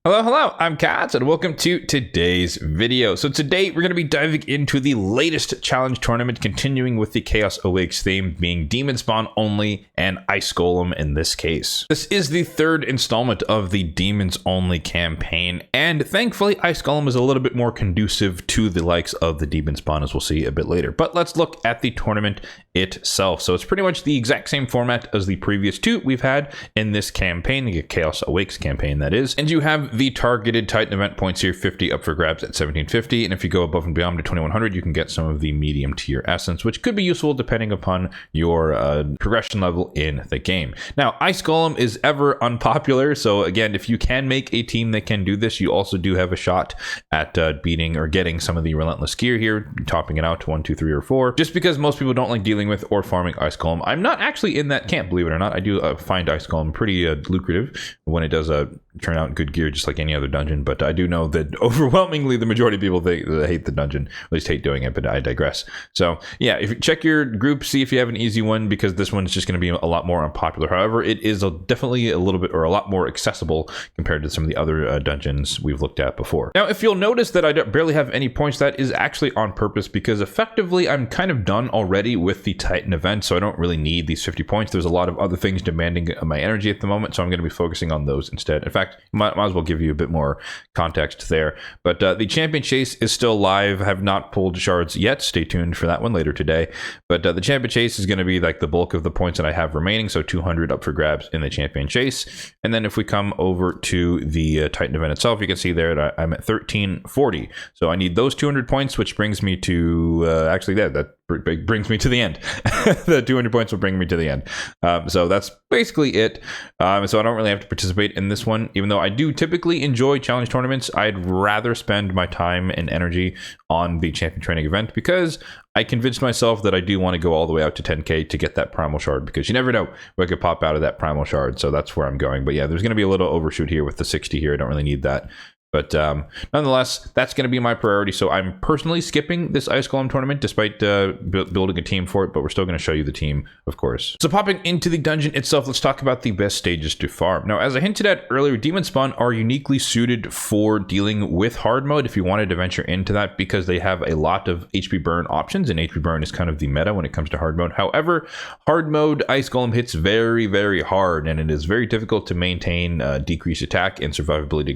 Hello, I'm Kats, and welcome to today's video. So today we're going to be diving into the latest challenge tournament, continuing with the Chaos Awakes theme, being Demonspawn only and Ice Golem in this case. This is the third installment of the Demons Only campaign, and thankfully Ice Golem is a little bit more conducive to the likes of the Demonspawn, as we'll see a bit later. But let's look at the tournament itself. So it's pretty much the exact same format as the previous two we've had in this campaign, the Chaos Awakes campaign that is, and you have the targeted Titan event points here, 50 up for grabs at 1750, and if you go above and beyond to 2100, you can get some of the medium tier essence, which could be useful depending upon your progression level in the game. Now, Ice Golem is ever unpopular, so again, if you can make a team that can do this, you also do have a shot at beating or getting some of the relentless gear here, topping it out to 1, 2, 3, or 4, just because most people don't like dealing with or farming Ice Golem. I'm not actually in that camp, believe it or not. I do find Ice Golem pretty lucrative when it does turn out good gear, just like any other dungeon, but I do know that overwhelmingly the majority of people they hate the dungeon, at least hate doing it, but I digress. So yeah, if you check your group, see if you have an easy one, because this one is just going to be a lot more unpopular. However, it is definitely a little bit or a lot more accessible compared to some of the other dungeons we've looked at before. Now, if you'll notice that I barely have any points, that is actually on purpose, because effectively I'm kind of done already with the Titan event, so I don't really need these 50 points. There's a lot of other things demanding my energy at the moment, so I'm going to be focusing on those instead. In fact, might as well give you a bit more context there. But the champion chase is still live. I have not pulled shards yet. Stay tuned for that one later today. But the champion chase is going to be like the bulk of the points that I have remaining, so 200 up for grabs in the champion chase. And then if we come over to the Titan event itself, you can see there that I'm at 1340. So I need those 200 points, which brings me to actually that brings me to the end. The 200 points will bring me to the end. So that's basically it. So I don't really have to participate in this one, even though I do typically enjoy challenge tournaments. I'd rather spend my time and energy on the champion training event, because I convinced myself that I do want to go all the way out to 10k to get that primal shard, because you never know what could pop out of that primal shard. So that's where I'm going. But yeah, there's going to be a little overshoot here with the 60 here. I don't really need that. But nonetheless, that's going to be my priority. So I'm personally skipping this Ice Golem tournament, despite building a team for it, but we're still going to show you the team, of course. So popping into the dungeon itself, let's talk about the best stages to farm. Now, as I hinted at earlier, Demonspawn are uniquely suited for dealing with hard mode if you wanted to venture into that, because they have a lot of HP burn options, and HP burn is kind of the meta when it comes to hard mode. However, hard mode Ice Golem hits very, very hard, and it is very difficult to maintain decreased attack and survivability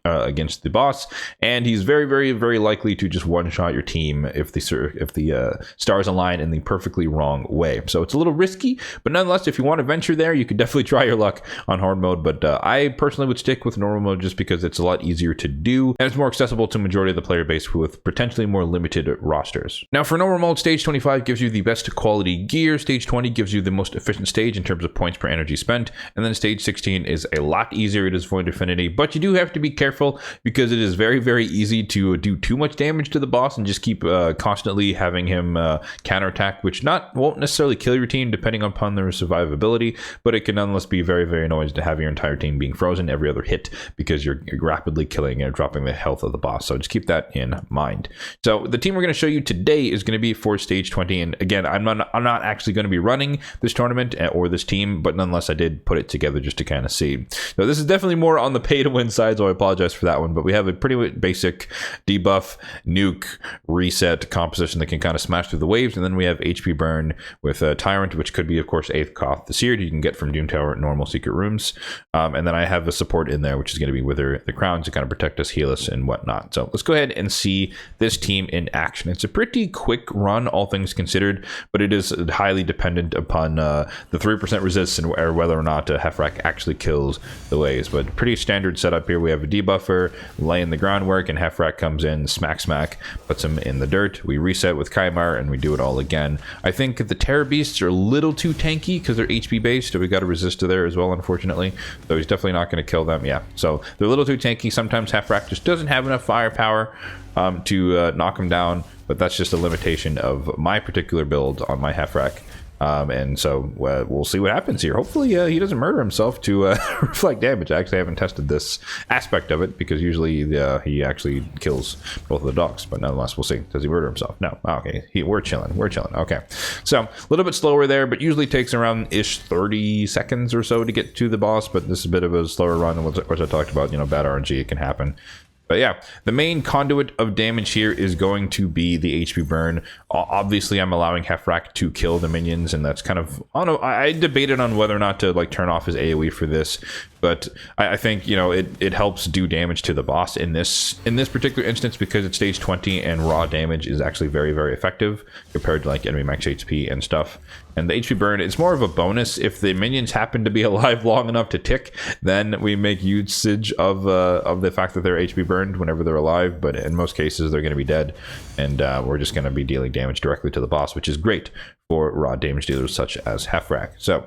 against the boss, and he's very, very, very likely to just one-shot your team if the stars align in the perfectly wrong way. So it's a little risky, but nonetheless, if you want to venture there, you could definitely try your luck on hard mode. But I personally would stick with normal mode, just because it's a lot easier to do, and it's more accessible to majority of the player base with potentially more limited rosters. Now, for normal mode, stage 25 gives you the best quality gear, stage 20 gives you the most efficient stage in terms of points per energy spent, and then stage 16 is a lot easier. It is Void Affinity, but you do have to be careful, because it is very, very easy to do too much damage to the boss and just keep constantly having him counterattack, which won't necessarily kill your team depending upon their survivability, but it can nonetheless be very, very annoying to have your entire team being frozen every other hit, because you're rapidly killing and dropping the health of the boss. So just keep that in mind. So the team we're going to show you today is going to be for stage 20, and again, I'm not actually going to be running this tournament or this team, but nonetheless, I did put it together just to kind of see. So this is definitely more on the pay to win side, so I apologize for that one, but we have a pretty basic debuff, nuke, reset composition that can kind of smash through the waves, and then we have HP burn with a Tyrant, which could be, of course, 8th Koth the Seared, you can get from Doom Tower normal secret rooms, and then I have a support in there, which is going to be Wither the Crown to kind of protect us, heal us, and whatnot. So let's go ahead and see this team in action. It's a pretty quick run, all things considered, but it is highly dependent upon the 3% resist and whether or not Heffrack actually kills the waves. But pretty standard setup here. We have a debuffer laying the groundwork, and Heffrack comes in, smack, puts him in the dirt. We reset with Kaimar, and we do it all again. I think the Terror Beasts are a little too tanky because they're HP based, so we got a resistor there as well, unfortunately. So he's definitely not going to kill them. Yeah, so they're a little too tanky. Sometimes Heffrack just doesn't have enough firepower to knock him down, but that's just a limitation of my particular build on my Heffrack. And so we'll see what happens here. Hopefully he doesn't murder himself to reflect damage. I actually haven't tested this aspect of it because usually he actually kills both of the dogs, but nonetheless, we'll see. Does he murder himself? No. Okay, we're chilling. Okay, so a little bit slower there, but usually takes around 30 seconds or so to get to the boss, but this is a bit of a slower run, which I talked about, bad RNG, it can happen. But yeah, the main conduit of damage here is going to be the HP burn. Obviously, I'm allowing Heffrack to kill the minions, and that's kind of, I don't know, I debated on whether or not to like turn off his AoE for this, but I think it helps do damage to the boss in this particular instance because it's stage 20 and raw damage is actually very, very effective compared to like enemy max HP and stuff. And the HP burn, it's more of a bonus. If the minions happen to be alive long enough to tick, then we make usage of the fact that they're HP burned whenever they're alive. But in most cases, they're going to be dead, and we're just going to be dealing damage directly to the boss, which is great for raw damage dealers such as Heffrack. So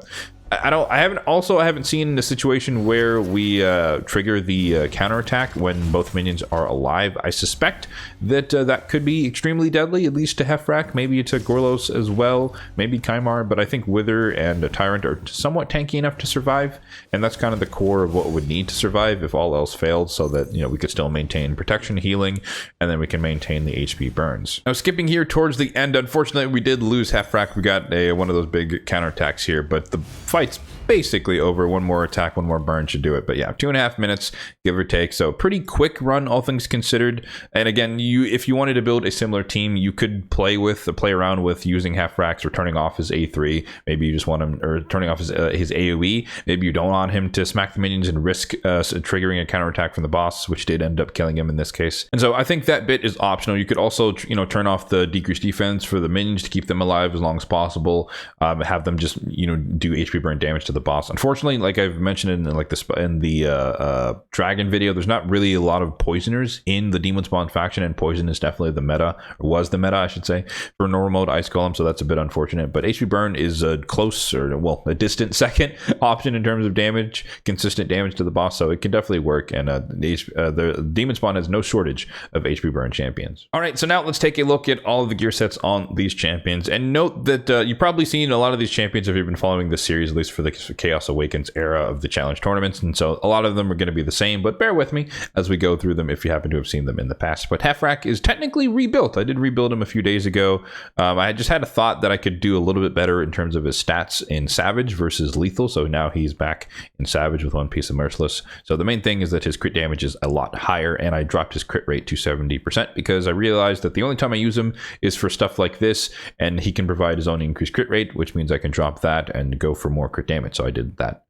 I haven't seen the situation where we trigger the counterattack when both minions are alive. I suspect that that could be extremely deadly, at least to Heffrack. Maybe to Gorlos as well, maybe Kymar, but I think Wither and Tyrant are somewhat tanky enough to survive, and that's kind of the core of what would need to survive if all else failed, so that we could still maintain protection, healing, and then we can maintain the HP burns. Now skipping here towards the end, unfortunately we did lose Heffrack. We got one of those big counterattacks here, but the fight's basically over. One more attack, one more burn should do it. But yeah, 2.5 minutes, give or take. So pretty quick run, all things considered. And again, if you wanted to build a similar team, you could play around with using Heffrack or turning off his A3. Maybe you just want him, or turning off his AoE. Maybe you don't want him to smack the minions and risk triggering a counterattack from the boss, which did end up killing him in this case. And so I think that bit is optional. You could also turn off the decreased defense for the minions to keep them alive as long as possible. Have them just do HP burn damage to the boss. Unfortunately, like I've mentioned in the dragon video, there's not really a lot of poisoners in the Demonspawn faction, and poison is definitely the meta, or was the meta I should say, for normal mode Ice Golem, so that's a bit unfortunate. But HP burn is a close, or well, a distant second option in terms of damage, consistent damage to the boss, so it can definitely work. And the Demonspawn has no shortage of HP burn champions. All right, so now let's take a look at all of the gear sets on these champions, and note that you've probably seen a lot of these champions if you've been following this series, at least for the Chaos Awakens era of the challenge tournaments, and so a lot of them are going to be the same, but bear with me as we go through them if you happen to have seen them in the past. But Heffrack is technically rebuilt. I did rebuild him a few days ago. I just had a thought that I could do a little bit better in terms of his stats in Savage versus Lethal, so now he's back in Savage with one piece of Merciless. So the main thing is that his crit damage is a lot higher, and I dropped his crit rate to 70% because I realized that the only time I use him is for stuff like this, and he can provide his own increased crit rate, which means I can drop that and go for more crit damage. So I did that.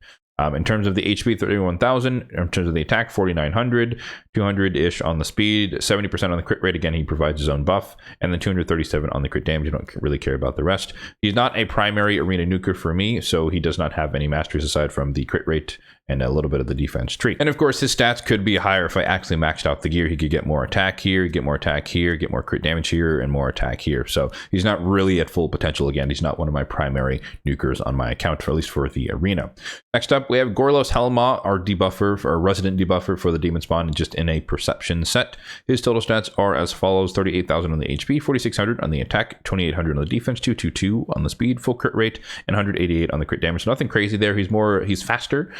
In terms of the HP, 31,000. In terms of the attack, 4,900. 200-ish on the speed. 70% on the crit rate. Again, he provides his own buff. And then 237 on the crit damage. I don't really care about the rest. He's not a primary arena nuker for me, so he does not have any masteries aside from the crit rate and a little bit of the defense tree. And of course, his stats could be higher if I actually maxed out the gear. He could get more attack here, get more attack here, get more crit damage here, and more attack here. So he's not really at full potential. Again, he's not one of my primary nukers on my account, for at least for the arena. Next up, we have Gorlos Helma, our debuffer, our resident debuffer for the Demonspawn, just in a perception set. His total stats are as follows: 38,000 on the HP, 4,600 on the attack, 2,800 on the defense, 222 on the speed, full crit rate, and 188 on the crit damage. So nothing crazy there. He's faster.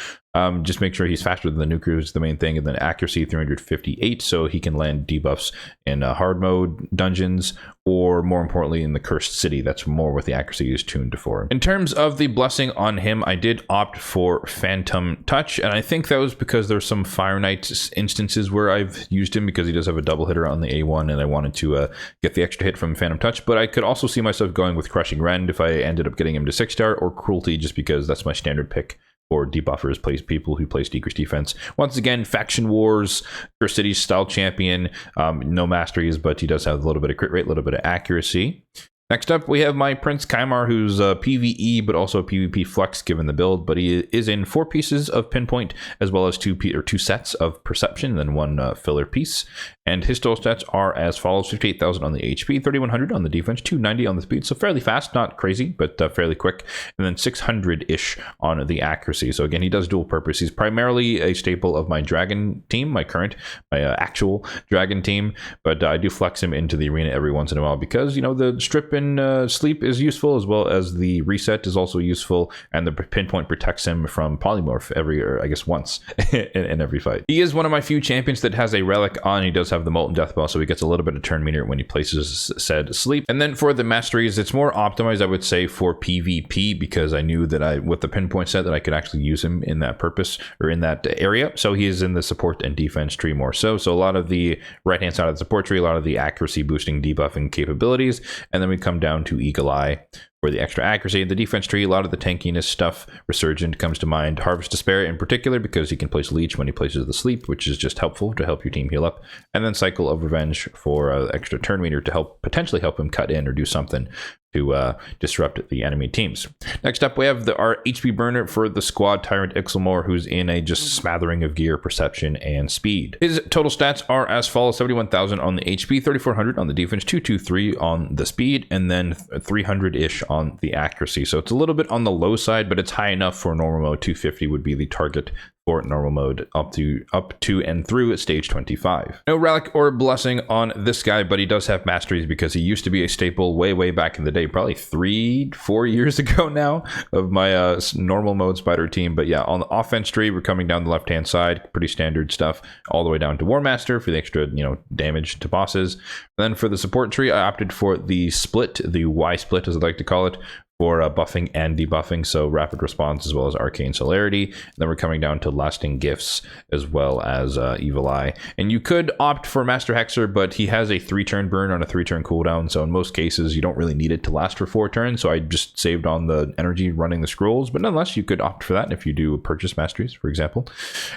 Just make sure he's faster than the nuker is the main thing, and then accuracy 358, so he can land debuffs in hard mode dungeons, or more importantly in the cursed city. That's more what the accuracy is tuned for. In terms of the blessing on him, I did opt for Phantom Touch, and I think that was because there's some Fire Knight instances where I've used him because he does have a double hitter on the A1, and I wanted to get the extra hit from Phantom Touch. But I could also see myself going with Crushing Rend if I ended up getting him to 6-star, or Cruelty, just because that's my standard pick for debuffers, people who place decreased defense. Once again, Faction Wars, Cursed City style champion, no masteries, but he does have a little bit of crit rate, a little bit of accuracy. Next up, we have my Prince Kymar, who's PvE, but also PvP flex given the build, but he is in 4 pieces of Pinpoint, as well as 2 sets of Perception, and then 1 filler piece. And his total stats are as follows: 58,000 on the HP, 3,100 on the defense, 290 on the speed, so fairly fast, not crazy, but fairly quick, and then 600-ish on the accuracy. So again, he does dual purpose. He's primarily a staple of my Dragon team, my actual Dragon team, but I do flex him into the arena every once in a while because, the strip and sleep is useful, as well as the reset is also useful, and the pinpoint protects him from polymorph once in every fight. He is one of my few champions that has a relic on. He does have the Molten Death Ball, so he gets a little bit of turn meter when he places said sleep. And then for the masteries, it's more optimized, I would say, for PvP, because I knew that with the pinpoint set that I could actually use him in that purpose, or in that area. So he is in the support and defense tree more so. So a lot of the right hand side of the support tree, a lot of the accuracy boosting, debuffing capabilities, and then we come down to Eagle Eye for the extra accuracy. The defense tree, a lot of the tankiness stuff. Resurgent comes to mind. Harvest Despair in particular, because he can place Leech when he places the sleep, which is just helpful to help your team heal up. And then Cycle of Revenge for extra turn meter to potentially help him cut in or do something to disrupt the enemy teams. Next up, we have our HP burner for the squad, Tyrant Ixelmore, who's in a just smattering of gear, perception, and speed. His total stats are as follows: 71,000 on the HP, 3,400 on the defense, 223 on the speed, and then 300-ish on the accuracy. So it's a little bit on the low side, but it's high enough for normal mode. 250 would be the target for normal mode up to and through stage 25. No relic or blessing on this guy, but he does have masteries because he used to be a staple way back in the day, probably 3-4 years ago now, of my normal mode spider team. But yeah, on the offense tree, we're coming down the left hand side, pretty standard stuff, all the way down to War Master for the extra damage to bosses. And then for the support tree, I opted for the split, the Y split as I like to call it, for buffing and debuffing, so rapid response as well as arcane celerity. And then we're coming down to lasting gifts as well as evil eye. And you could opt for Master Hexer, but he has a 3-turn burn on a 3-turn cooldown, so in most cases you don't really need it to last for 4 turns, so I just saved on the energy running the scrolls. But nonetheless, you could opt for that if you do purchase masteries, for example.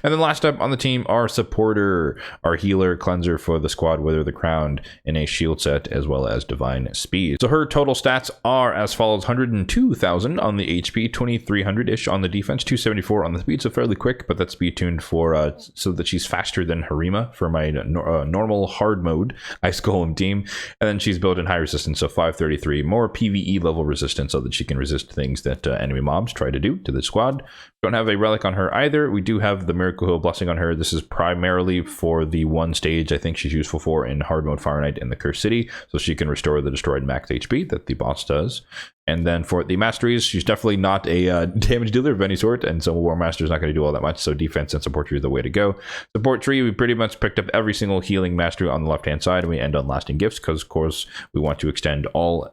And then last up on the team, our supporter, our healer, cleanser for the squad, Wither the Crowned, in a shield set as well as divine speed. So her total stats are as follows: 102,000 on the HP, 2,300-ish on the defense, 274 on the speed, so fairly quick, but that's speed tuned for so that she's faster than Harima for my normal hard mode Ice Golem team. And then she's built in high resistance, so 533, more PvE level resistance, so that she can resist things that enemy mobs try to do to the squad. Don't have a relic on her either. We do have the Miracle Heal Blessing on her. This is primarily for the one stage I think she's useful for in hard mode Fire Knight in the Cursed City, so she can restore the destroyed max HP that the boss does. And then for the masteries, she's definitely not a damage dealer of any sort, and so War Master is not going to do all that much, so defense and support tree is the way to go. Support tree, we pretty much picked up every single healing mastery on the left-hand side, and we end on lasting gifts, because of course we want to extend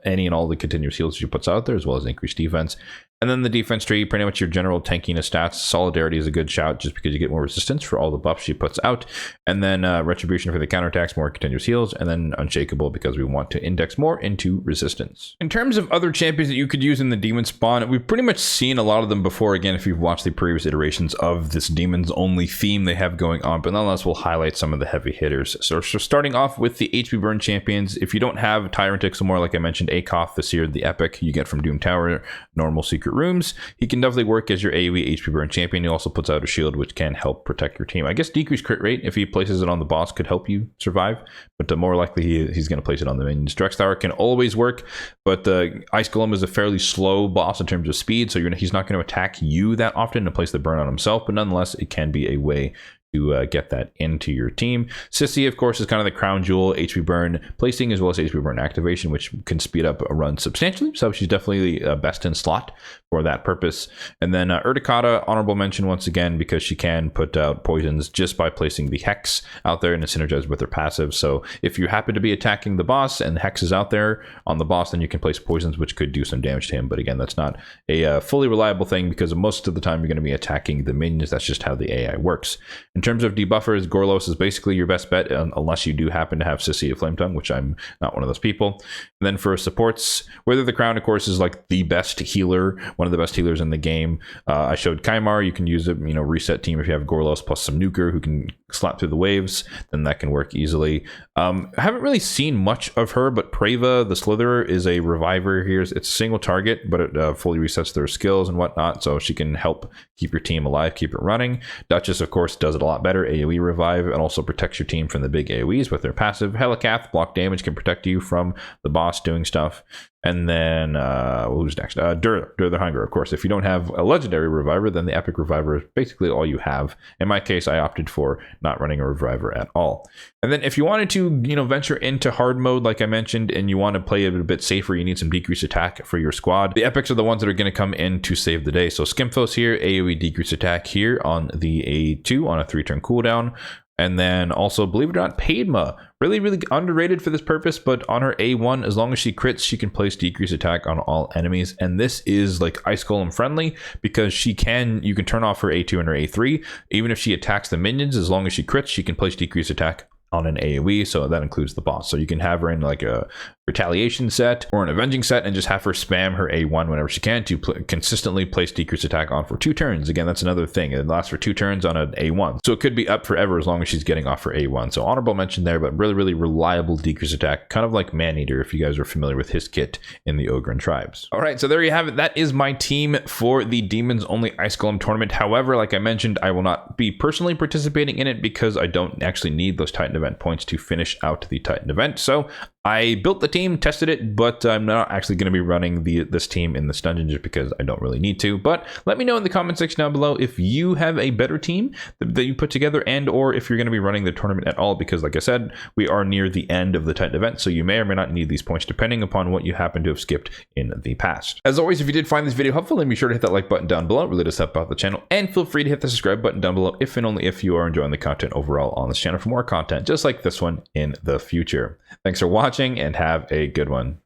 any and all the continuous heals she puts out there, as well as increase defense. And then the defense tree, pretty much your general tankiness stats. Solidarity is a good shout just because you get more resistance for all the buffs she puts out. And then Retribution for the counterattacks, more continuous heals. And then Unshakable because we want to index more into resistance. In terms of other champions that you could use in the Demonspawn, we've pretty much seen a lot of them before. Again, if you've watched the previous iterations of this demons only theme they have going on. But nonetheless, we'll highlight some of the heavy hitters. So starting off with the HP burn champions, if you don't have Tyrant Ixelmore, like I mentioned, Akoth, the Seer, the Epic, you get from Doom Tower, normal secret rooms, he can definitely work as your AoE HP burn champion. He also puts out a shield which can help protect your team. I guess decreased crit rate if he places it on the boss could help you survive, but the more likely he's going to place it on the minions. Drex Tower can always work, but the Ice Golem is a fairly slow boss in terms of speed, so he's not going to attack you that often to place the burn on himself, but nonetheless it can be a way to get that into your team. Sissy, of course, is kind of the crown jewel, HP burn placing as well as HP burn activation, which can speed up a run substantially. So she's definitely best in slot for that purpose. And then Urticata, honorable mention once again, because she can put out poisons just by placing the Hex out there and it synergizes with her passive. So if you happen to be attacking the boss and the Hex is out there on the boss, then you can place poisons, which could do some damage to him. But again, that's not a fully reliable thing because most of the time you're going to be attacking the minions. That's just how the AI works. In terms of debuffers, Gorlos is basically your best bet unless you do happen to have Sissy of Flame Tongue, which I'm not one of those people. And then for supports, Wither the Crown, of course, is like the best healer, one of the best healers in the game. I showed Kaimar, you can use it, reset team if you have Gorlos plus some nuker who can slap through the waves, then that can work easily. I haven't really seen much of her, but Preva, the Slitherer, is a reviver here. It's a single target, but it fully resets their skills and whatnot, so she can help keep your team alive, keep it running. Duchess, of course, does it a lot better, AoE revive, and also protects your team from the big AoEs with their passive. Helicath, block damage, can protect you from the boss doing stuff. And then who's next? Dur the Hunger, of course. If you don't have a legendary reviver, then the epic reviver is basically all you have. In my case, I opted for not running a reviver at all. And then if you wanted to, venture into hard mode, like I mentioned, and you want to play it a bit safer, you need some decreased attack for your squad. The epics are the ones that are going to come in to save the day. So Skimthos here, AoE decreased attack here on the A2 on a 3-turn cooldown. And then also, believe it or not, Padma, really underrated for this purpose, but on her A1, as long as she crits, she can place decreased attack on all enemies. And this is like Ice Golem friendly because you can turn off her A2 and her A3. Even if she attacks the minions, as long as she crits, she can place decreased attack on an AoE, so that includes the boss. So you can have her in like a retaliation set or an avenging set and just have her spam her A1 whenever she can to consistently place decreased attack on for 2 turns. Again, that's another thing. It lasts for 2 turns on an A1. So it could be up forever as long as she's getting off her A1. So honorable mention there, but really reliable decreased attack, kind of like Maneater if you guys are familiar with his kit in the Ogren tribes. All right, so there you have it. That is my team for the Demons Only Ice Golem tournament. However, like I mentioned, I will not be personally participating in it because I don't actually need those Titan event points to finish out the Titan event. So I built the team, tested it, but I'm not actually going to be running this team in this dungeon just because I don't really need to. But let me know in the comment section down below if you have a better team that you put together, and or if you're going to be running the tournament at all, because like I said, we are near the end of the Titan event, so you may or may not need these points depending upon what you happen to have skipped in the past. As always, if you did find this video helpful, then be sure to hit that like button down below. It really does help out the channel, and feel free to hit the subscribe button down below if and only if you are enjoying the content overall on this channel for more content just like this one in the future. Thanks for watching and have a good one.